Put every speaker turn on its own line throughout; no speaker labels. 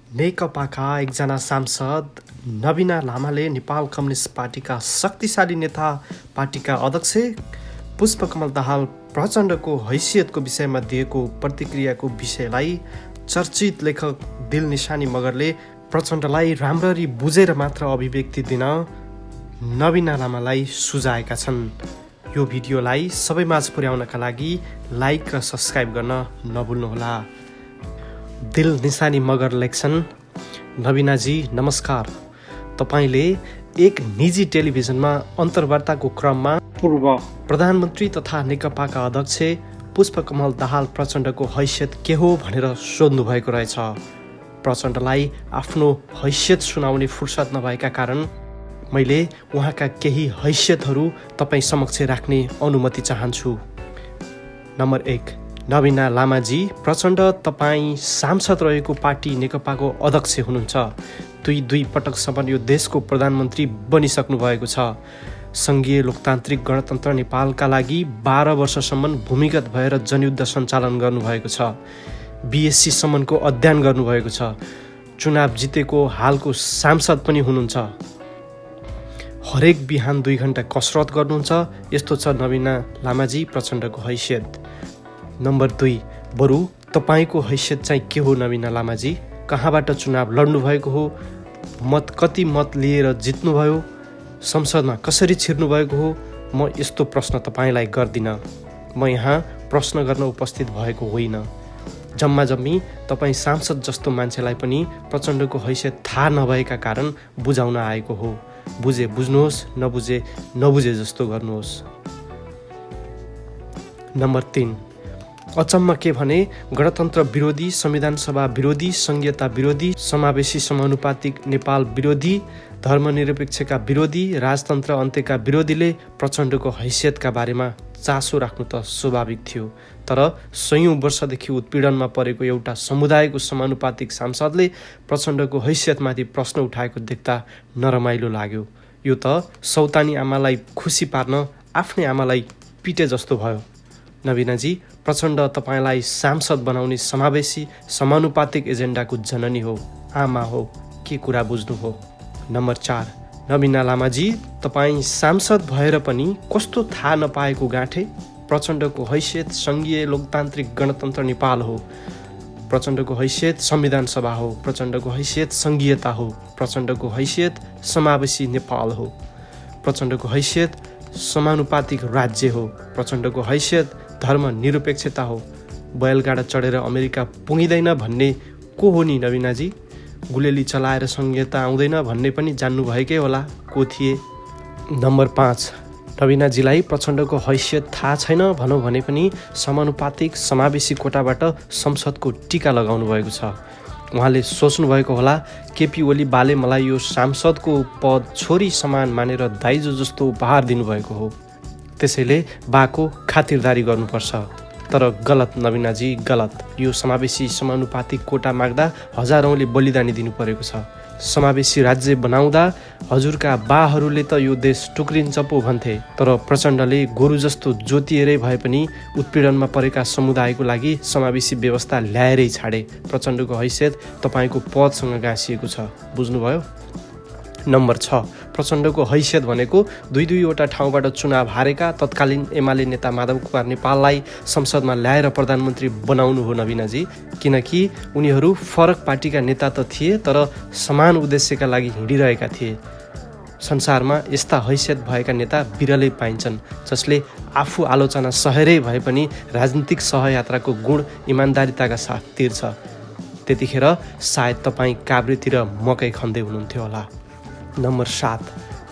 नेकपाका एकजना सांसद नबिना लामाले नेपाल कम्युनिस्ट पार्टीका शक्तिशाली नेता पार्टीका अध्यक्ष पुष्पकमल दाहाल प्रचण्डको हैसियतको विषयमा दिएको प्रतिक्रियाको विषयलाई चर्चित लेखक दिल निशानी मगरले प्रचण्डलाई राम्ररी बुझेर मात्र अभिव्यक्ति दिन नबिना लामालाई सुझाएका छन्। यो भिडियोलाई सबैमाझ पुर्याउनका लागि लाइक र सब्स्क्राइब गर्न नभुल्नुहोला। दिल निशानी मगर लेख्छन्, नबिनाजी नमस्कार। तपाईले एक निजी टेलिभिजनमा अन्तर्वार्ताको क्रममा पूर्व प्रधानमन्त्री तथा नेकपाका अध्यक्ष पुष्पकमल दाहाल प्रचण्डको हैसियत के हो भनेर सोध्नु भएको रहेछ। प्रचण्डलाई आफ्नो हैसियत सुनाउने फुर्सद नभएका कारण मैले उहाँका केही हैसियतहरू तपाईँ समक्ष राख्ने अनुमति चाहन्छु। नम्बर 1, नबिना लामाजी प्रचण्ड तपाईँ सांसद रहेको पार्टी नेकपाको अध्यक्ष हुनुहुन्छ। दुई पटकसम्म यो देशको प्रधानमन्त्री बनिसक्नु भएको छ। सङ्घीय लोकतान्त्रिक गणतन्त्र नेपालका लागि 12 वर्षसम्म भूमिगत भएर जनयुद्ध सञ्चालन गर्नुभएको छ। BSc सम्मको अध्ययन गर्नुभएको छ। चुनाव जितेको हालको सांसद पनि हुनुहुन्छ। हरेक बिहान 2 घण्टा कसरत गर्नुहुन्छ। यस्तो छ नबिना लामाजी प्रचण्डको हैसियत। नम्बर 2, बरु तपाईँको हैसियत चाहिँ के हो नबिना लामाजी? कहाँबाट चुनाव लड्नुभएको हो? कति मत लिएर जित्नुभयो? संसदमा कसरी छिर्नुभएको हो? म यस्तो प्रश्न तपाईँलाई गर्दिनँ। म यहाँ प्रश्न गर्न उपस्थित भएको होइन। जम्मा जम्मी तपाईँ सांसद जस्तो मान्छेलाई पनि प्रचण्डको हैसियत थाहा नभएका कारण बुझाउन आएको हो। बुझे बुझ्नुहोस्, नबुझे नबुझे जस्तो गर्नुहोस्। नम्बर 3, अचम्म के भने गणतन्त्र विरोधी, संविधान सभा विरोधी, संघीयता विरोधी, समावेशी समानुपातिक नेपाल विरोधी, धर्मनिरपेक्षका विरोधी, राजतन्त्र अन्त्यका विरोधीले प्रचण्डको हैसियतका बारेमा चासो राख्नु त स्वाभाविक थियो। तर 100औं वर्षदेखि उत्पीडनमा परेको एउटा समुदायको समानुपातिक सांसदले प्रचण्डको हैसियतमाथि प्रश्न उठाएको देख्दा नरमाइलो लाग्यो। यो त सौतानी आमालाई खुसी पार्न आफ्नै आमालाई पिटे जस्तो भयो। नबिनाजी प्रचण्ड तपाईँलाई सांसद बनाउने समावेशी समानुपातिक एजेन्डाको जननी हो, आमा हो। के कुरा बुझ्नु हो? नम्बर 4, नबिना लामाजी तपाईँ सांसद भएर पनि कस्तो थाहा नपाएको गाँठे? प्रचण्डको हैसियत सङ्घीय लोकतान्त्रिक गणतन्त्र नेपाल हो। प्रचण्डको हैसियत संविधान सभा हो। प्रचण्डको हैसियत सङ्घीयता हो। प्रचण्डको हैसियत समावेशी नेपाल हो। प्रचण्डको हैसियत समानुपातिक राज्य हो। प्रचण्डको हैसियत धर्मनिरपेक्षता हो। बैलगाडा चढेर अमेरिका पुगिँदैन भन्ने को हो नि नबिनाजी? गुलेली चलाएर संहिता आउँदैन भन्ने पनि जान्नुभएकै होला को थिए? नम्बर 5, नबिनाजीलाई प्रचण्डको हैसियत थाहा छैन भनौँ भने पनि समानुपातिक समावेशी कोटाबाट संसदको टीका लगाउनु भएको छ। उहाँले सोच्नु भएको होला केपी ओली बाले मलाई यो सांसदको पद छोरी समान मानेर दाइजो जस्तो उपहार दिनुभएको हो, त्यसैले बाको खातिरदारी गर्नुपर्छ। तर गलत नबिनाजी, गलत। यो समावेशी समानुपातिक कोटा माग्दा हजारौँले बलिदानी दिनु परेको छ। समावेशी राज्य बनाउँदा हजुरका बाहरूले त यो देश टुक्रिन्छ पो भन्थे। तर प्रचण्डले गोरु जस्तो जोतिएरै भए पनि उत्पीडनमा परेका समुदायको लागि समावेशी व्यवस्था ल्याएरै छाडे। प्रचण्डको हैसियत तपाईँको पदसँग गाँसिएको छ। बुझ्नुभयो? नम्बर 6, प्रचण्डको हैसियत भनेको 2-2वटा ठाउँबाट चुनाव हारेका तत्कालीन एमाले नेता माधव कुमार नेपाललाई संसदमा ल्याएर प्रधानमन्त्री बनाउनु हो नबिनाजी। किनकि उनीहरू फरक पार्टीका नेता त थिए तर समान उद्देश्यका लागि हिँडिरहेका थिए। संसारमा यस्ता हैसियत भएका नेता बिरलै पाइन्छन् जसले आफू आलोचना सहेरै भए पनि राजनीतिक सहयात्राको गुण इमान्दारिताका साथ तिर्छ। त्यतिखेर सायद तपाईँ काभ्रेतिर मकै खन्दै हुनुहुन्थ्यो होला। नम्बर 7,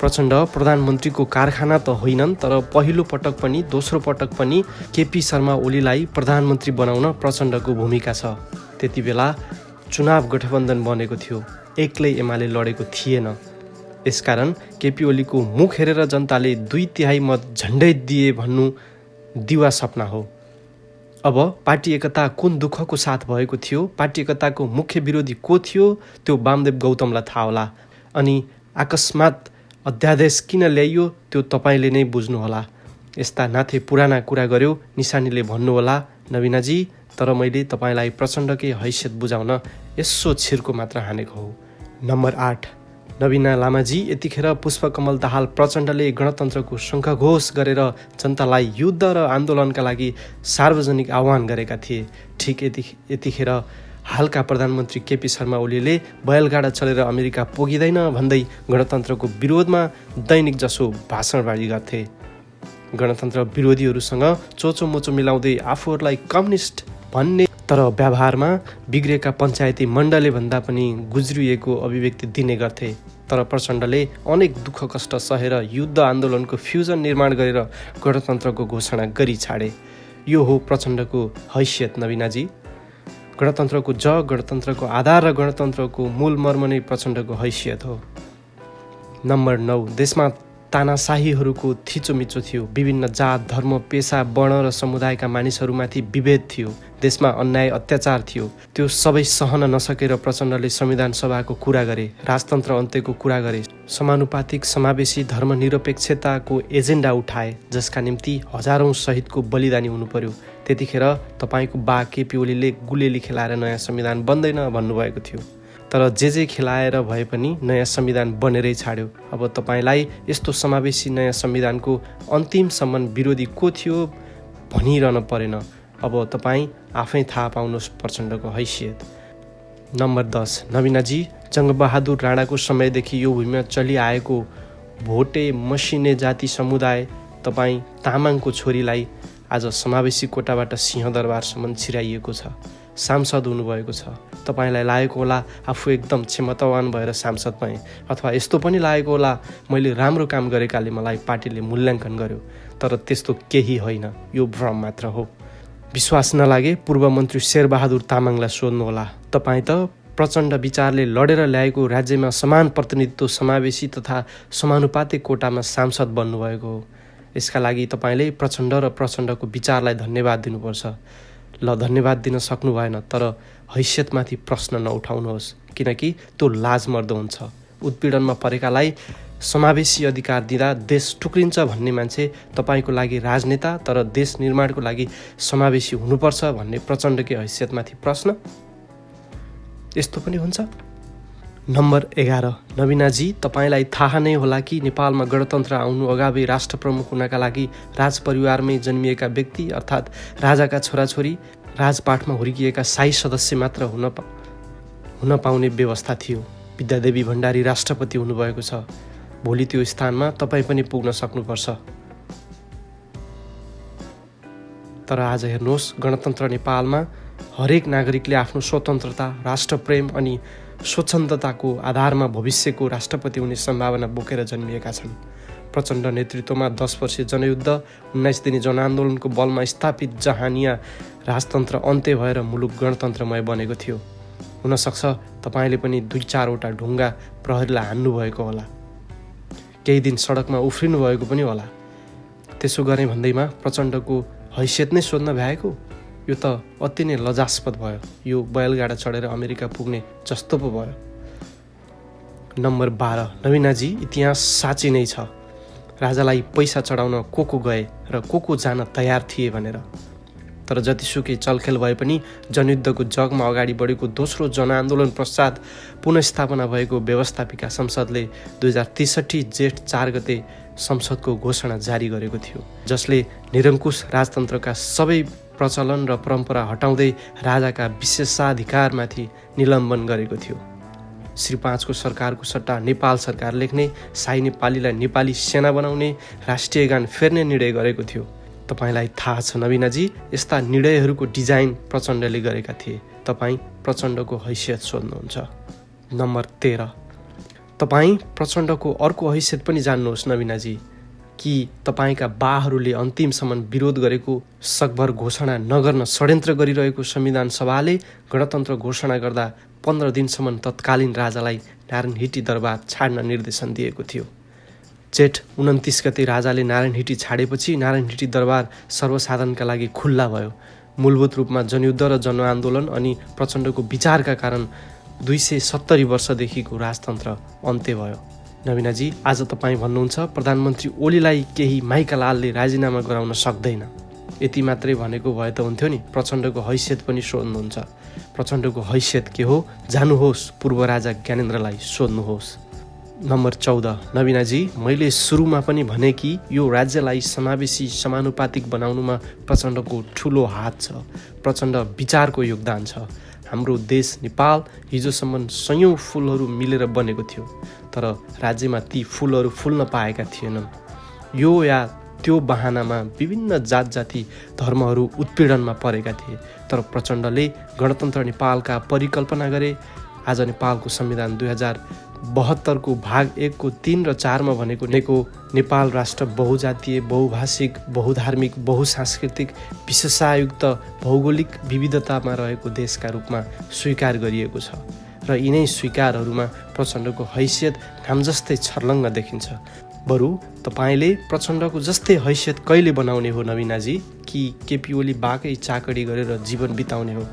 प्रचण्ड प्रधानमन्त्रीको कारखाना त होइनन् तर पहिलो पटक पनि दोस्रो पटक पनि केपी शर्मा ओलीलाई प्रधानमन्त्री बनाउन प्रचण्डको भूमिका छ। त्यति बेला चुनाव गठबन्धन बनेको थियो, एक्लै एमाले लडेको थिएन। यसकारण केपी ओलीको मुख हेरेर जनताले 2/3 मत झन्डै दिए भन्नु दिवा सपना हो। अब पार्टी एकता कुन दुःखको साथ भएको थियो, पार्टी एकताको मुख्य विरोधी को थियो त्यो वामदेव गौतमलाई थाहा होला। अनि अकस्मात अध्यादेश किन ल्याइयो त्यो तपाईँले नै बुझ्नुहोला। यस्ता नाथे पुराना कुरा गर्यो निशानीले भन्नुहोला नबिनाजी। तर मैले तपाईँलाई प्रचण्डकै हैसियत बुझाउन यसो छिर्को मात्र हानेको हो। नम्बर 8, नवीना लामाजी। यतिखेर पुष्पकमल दाहाल प्रचण्डले गणतन्त्रको शङ्खघोष गरेर जनतालाई युद्ध र आन्दोलनका लागि सार्वजनिक आह्वान गरेका थिए। ठिक यतिखेर हालका प्रधानमन्त्री केपी शर्मा ओलीले बैलगाडा चलेर अमेरिका पुगिँदैन भन्दै गणतन्त्रको विरोधमा दैनिक जसो भाषणबाजी गर्थे। गणतन्त्र विरोधीहरूसँग चोचोमोचो मिलाउँदै आफूहरूलाई कम्युनिस्ट भन्ने तर व्यवहारमा बिग्रेका पञ्चायती मण्डलले भन्दा पनि गुज्रिएको अभिव्यक्ति दिने गर्थे। तर प्रचण्डले अनेक दुःख कष्ट सहेर युद्ध आन्दोलनको फ्युजन निर्माण गरेर गणतन्त्रको घोषणा गरी छाडे। यो हो प्रचण्डको हैसियत नवीनाजी। गणतन्त्रको गणतन्त्रको आधार र गणतन्त्रको मूल मर्म नै प्रचण्डको हैसियत हो। नम्बर 9, देशमा तानाशाहीहरूको थिचोमिचो थियो। विभिन्न जात, धर्म, पेसा, वर्ण र समुदायका मानिसहरूमाथि विभेद थियो। देशमा अन्याय अत्याचार थियो। त्यो सबै सहन नसकेर प्रचण्डले संविधान सभाको कुरा गरे, राजतन्त्र अन्त्यको कुरा गरे, समानुपातिक समावेशी धर्मनिरपेक्षताको एजेन्डा उठाए, जसका निम्ति हजारौं शहीदको बलिदानी हुनु पर्यो। त्यतिखेर तपाईँको बा केपी ओलीले गुलेली खेलाएर नयाँ संविधान बन्दैन भन्नुभएको थियो। तर जे खेलाएर भए पनि नयाँ संविधान बनेरै छाड्यो। अब तपाईँलाई यस्तो समावेशी नयाँ संविधानको अन्तिमसम्म विरोधी को थियो भनिरहन परेन। अब तपाईँ आफै थाहा पाउनुहोस् प्रचण्डको हैसियत। नम्बर 10, नवीनाजी। जङ्गबहादुर राणाको समयदेखि यो भूमिमा चलिआएको भोटे मसिने जाति समुदाय तपाईँ तामाङको छोरीलाई आज समावेशी कोटाबाट सिंहदरबारसम्म छिराइएको छ, सांसद हुनुभएको छ। तपाईँलाई लागेको होला आफू एकदम क्षमतावान भएर सांसद भएँ, अथवा यस्तो पनि लागेको होला मैले राम्रो काम गरेकाले मलाई पार्टीले मूल्याङ्कन गर्यो। तर त्यस्तो केही होइन, यो भ्रम मात्र हो। विश्वास नलागे पूर्व मन्त्री शेरबहादुर तामाङलाई सोध्नुहोला। तपाईँ त प्रचण्ड विचारले लडेर ल्याएको राज्यमा समान प्रतिनिधित्व, समावेशी तथा समानुपातिक कोटामा सांसद बन्नुभएको हो। यसका लागि तपाईँले प्रचण्ड र प्रचण्डको विचारलाई धन्यवाद दिनुपर्छ। ल, धन्यवाद दिन सक्नु भएन, तर हैसियतमाथि प्रश्न नउठाउनुहोस्, किनकि त्यो लाजमर्दो हुन्छ। उत्पीडनमा परेकालाई समावेशी अधिकार दिँदा देश टुक्रिन्छ भन्ने मान्छे तपाईँको लागि राजनेता, तर देश निर्माणको लागि समावेशी हुनुपर्छ भन्ने प्रचण्डकै हैसियतमाथि प्रश्न। यस्तो पनि हुन्छ। नम्बर 11, नवीनाजी। तपाईँलाई थाहा नै होला कि नेपालमा गणतन्त्र आउनु अगावै राष्ट्र प्रमुख हुनका लागि राजपरिवारमै जन्मिएका व्यक्ति अर्थात् राजाका छोराछोरी राजपाठमा हुर्किएका शाही सदस्य मात्र हुन पाउने व्यवस्था थियो। विद्यादेवी भण्डारी राष्ट्रपति हुनुभएको छ। भोलि त्यो स्थानमा तपाईँ पनि पुग्न सक्नुपर्छ। तर आज हेर्नुहोस्, गणतन्त्र नेपालमा हरेक नागरिकले आफ्नो स्वतन्त्रता, राष्ट्रप्रेम अनि स्वच्छन्दताको आधारमा भविष्यको राष्ट्रपति हुने सम्भावना बोकेर जन्मिएका छन्। प्रचण्ड नेतृत्वमा 10 वर्षीय जनयुद्ध, 19 दिने जनआन्दोलनको बलमा स्थापित जहानिया राजतन्त्र अन्त्य भएर मुलुक गणतन्त्रमय बनेको थियो। हुनसक्छ तपाईँले पनि 2-4वटा ढुङ्गा प्रहरीलाई हान्नुभएको होला, केही दिन सडकमा उफ्रिनु भएको पनि होला। त्यसो गरे भन्दैमा प्रचण्डको हैसियत नै सोध्न भ्याएको? यो त अति नै लजास्पद भयो। यो बैलगाडा चढेर अमेरिका पुग्ने जस्तो पो भयो। नम्बर 12, नवीनाजी। इतिहास साँच्ची नै छ। राजालाई पैसा चढाउन को गए र को जान तयार थिए भनेर। तर जतिसुकै चलखेल भए पनि जनयुद्धको जगमा अगाडि बढेको दोस्रो जनआन्दोलन पश्चात पुनस्थापना भएको व्यवस्थापिका संसदले 2063 जेठ 4 गते संसदको घोषणा जारी गरेको थियो, जसले निरङ्कुश राजतन्त्रका सबै प्रचलन र परम्परा हटाउँदै राजाका विशेषाधिकारमाथि निलम्बन गरेको थियो। श्री 5 को सरकारको सट्टा नेपाल सरकार लेख्ने, शाही नेपालीलाई नेपाली सेना बनाउने, राष्ट्रिय गान फेर्ने निर्णय गरेको थियो। तपाईँलाई थाहा छ नवीनाजी, यस्ता निर्णयहरूको डिजाइन प्रचण्डले गरेका थिए। तपाईँ प्रचण्डको हैसियत सोध्नुहुन्छ। नम्बर 13, तपाईँ प्रचण्डको अर्को हैसियत पनि जान्नुहोस् नवीनाजी, कि तपाईँका बाहरूले अन्तिमसम्म विरोध गरेको सकभर घोषणा नगर्न षड्यन्त्र गरिरहेको संविधान सभाले गणतन्त्र घोषणा गर्दा 15 दिनसम्म तत्कालीन राजालाई नारायणहिटी दरबार छाड्न निर्देशन दिएको थियो। जेठ 29 गते राजाले नारायणहिटी छाडेपछि नारायणहिटी दरबार सर्वसाधारणका लागि खुल्ला भयो। मूलभूत रूपमा जनयुद्ध र जनआन्दोलन अनि प्रचण्डको विचारका कारण 270 वर्षदेखिको राजतन्त्र अन्त्य भयो। नवीनाजी, आज तपाईँ भन्नुहुन्छ प्रधानमन्त्री ओलीलाई केही माइका लालले राजीनामा गराउन सक्दैन। यति मात्रै भनेको भए त हुन्थ्यो नि, प्रचण्डको हैसियत पनि सोध्नुहुन्छ। प्रचण्डको हैसियत के हो जानुहोस्, पूर्व राजा ज्ञानेन्द्रलाई सोध्नुहोस्। नम्बर 14, नवीनाजी, मैले सुरुमा पनि भने कि यो राज्यलाई समावेशी समानुपातिक बनाउनुमा प्रचण्डको ठुलो हात छ। प्रचण्ड विचारको योगदान छ। हाम्रो देश नेपाल हिजोसम्म सयौँ फुलहरू मिलेर बनेको थियो, तर राज्यमा ती फुलहरू फुल्न पाएका थिएनन्। यो या त्यो बहानामा विभिन्न जात जाति धर्महरू उत्पीडनमा परेका थिए, तर प्रचण्डले गणतन्त्र नेपालका परिकल्पना गरे। आज नेपालको संविधान 2072 को भाग 1 को 3 र 4 मा भनेको नेपाल राष्ट्र बहुजातीय, बहुभाषिक, बहुधार्मिक, बहुसांस्कृतिक, विशेषायुक्त भौगोलिक विविधतामा रहेको देशका रूपमा स्वीकार गरिएको छ र यिनै स्वीकारहरूमा प्रचण्डको हैसियत घाम जस्तै छर्लङ्ग देखिन्छ। बरु तपाईँले प्रचण्डको जस्तै हैसियत कहिले बनाउने हो नवीनाजी? कि केपी ओली बाकै चाकडी गरेर जीवन बिताउने हो?